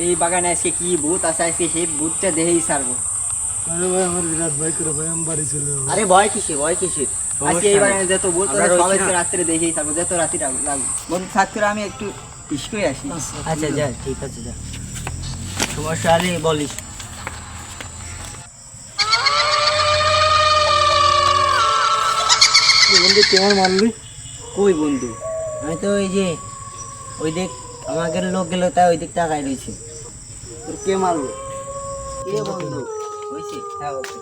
এই বাগানে আজকে কি ভূত আছে, আজকে সেই ভূতটা দেখেই ছাড়বো। আরে ভাই আমার বিরাট ভয় করে ভাই, আমি বাড়ি চলে যাবো। আরে ভয় কিসে, ভয় কিসে? আজকে এই বাগানে যত ভূত আছে সব আজকে রাত্রে দেখেই থাকবো, যত রাত্রি লাগবে। বন্ধু থাকতে আমি একটু ইস্কুলে আসি। আচ্ছা যা, ঠিক আছে যা, সমস্যা হলে বলিস। বন্ধু তোমার মারলি? কই বন্ধু, আমি তো ওই যে ওই দিক আমাদের লোক গেল, তাই ওই দিক টাকায় রয়েছে। তোর কে মারলো? কে বন্ধু? হয়েছে? হ্যাঁ ওকে।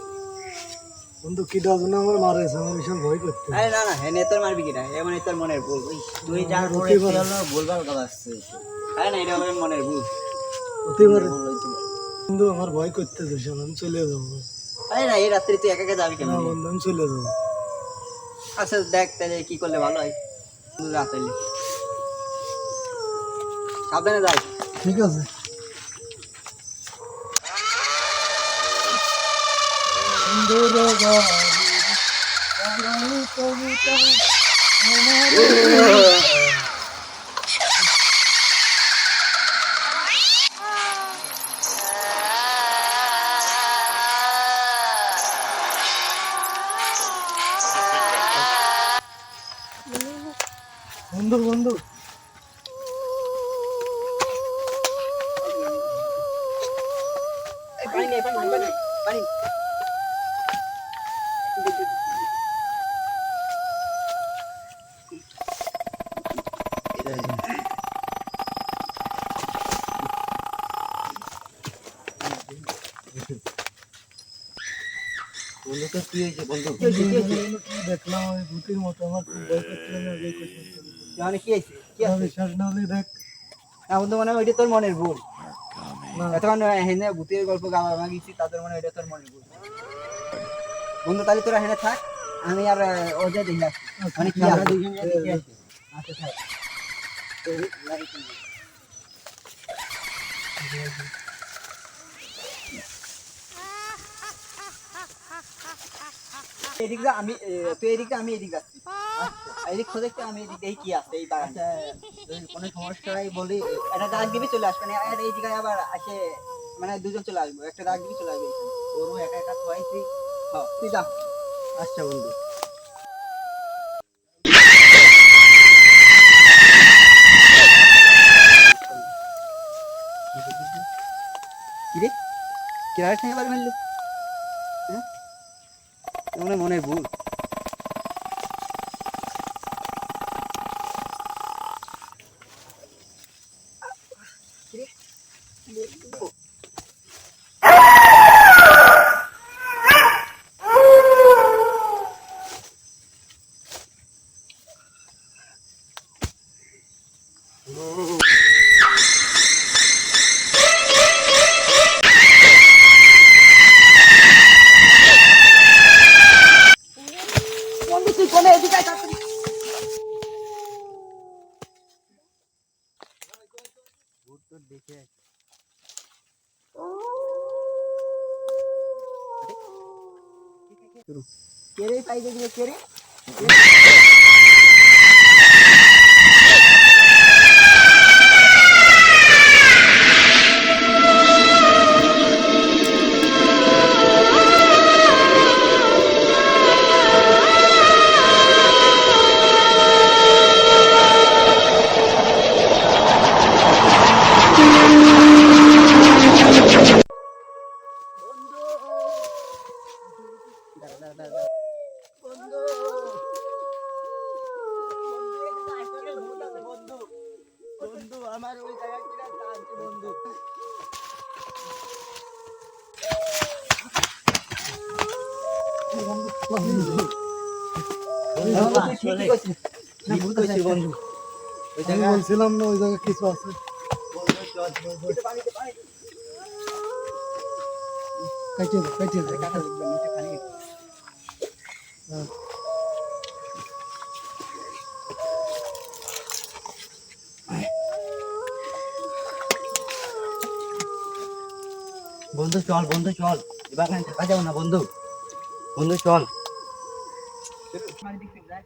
বন্ধু কি ডাকো না আমার মারেছে, আমার ভীষণ ভয় করতে। আরে না না, হ্যাঁ তোর মারবি কিনা, এ মানে তোর মনের ভুল। তুই যা করে হলো বলবার কথা আসছে। আরে না, এটা আমার মনের ভুল। হতে পারে বন্ধু, আমার ভয় করতে ভীষণ, আমি চলে যাবো। আরে না, এই রাত্রে তুই একা একা যাবি কেন? না বন্ধু আমি চলে যাবো। আচ্ছা দেখ তাহলে কি করলে ভালো হয়। রাত হইলে সাবধানে যাই। ঠিক আছে। বন্ধু বন্ধু পানি নেই, পানি পানি পানি। বন্ধু তো কি হয়েছে বন্ধু? দেখলাম আমি ভূতের মতো, আমার খুব ভয় করছিল না। মানে কি হয়েছে? কি আছে? বিশ্বাস না হলে দেখ। না বন্ধু, মনে হয় ওইটা তোর মনের ভুল। না এতক্ষণ হেনে ভূতের গল্প গাওয়া গেছি, তাদের মনে হয় ওইটা তোর মনের ভুল। বন্ধু তাহলে তোরা হেনে থাক, আমি আর ওদের দেখে আসি। মানে কি আমরা দুইজন দেখে আসি। আচ্ছা থাক। এদিক যা, আমি তুই এদিক যা, আমি এদিক যাচ্ছি। আচ্ছা এদিক খোঁজে একটু, আমি এদিক দেখি কি আছে এই বাগানে। যদি কোনো সমস্যা হয় বলি, একটা ডাক দিবি চলে আসবে না। আর এই জায়গায় আবার আসে মানে দুজন চলে আসবো, একটা ডাক দিবি চলে আসবে এখানে। ওরও একা একা খোয়াইছি। হ্যাঁ তুই যা। আচ্ছা বন্ধু। কিরে কিরার সঙ্গে বার মারলো? হ্যাঁ মনে মনে ভুল। বন্ধু তুই কোনে এদিকে আয় তাড়াতাড়ি। কে রে পাইতে দিবে, কে রে? বন্ধু বন্ধু এখানে আসলে ভূত আছে বন্ধু। বন্ধু আমার ওই জায়গা কিনা টানছে বন্ধু। ঠিকই কইছিস। না ভূত আছে বন্ধু। ওই আমি জায়গা বলছিলাম না ওই জায়গায় কিছু আছে। বন্ধু চল একটু পানিতে পানি। কাটিয়ে দে, কাটিয়ে দে। কাটা লাগবে নিচে খালি। হ্যাঁ। বন্ধু চল, বন্ধু চল, এবার থাকা যাবে না বন্ধু। বন্ধু চল। পানি দিকে যাই।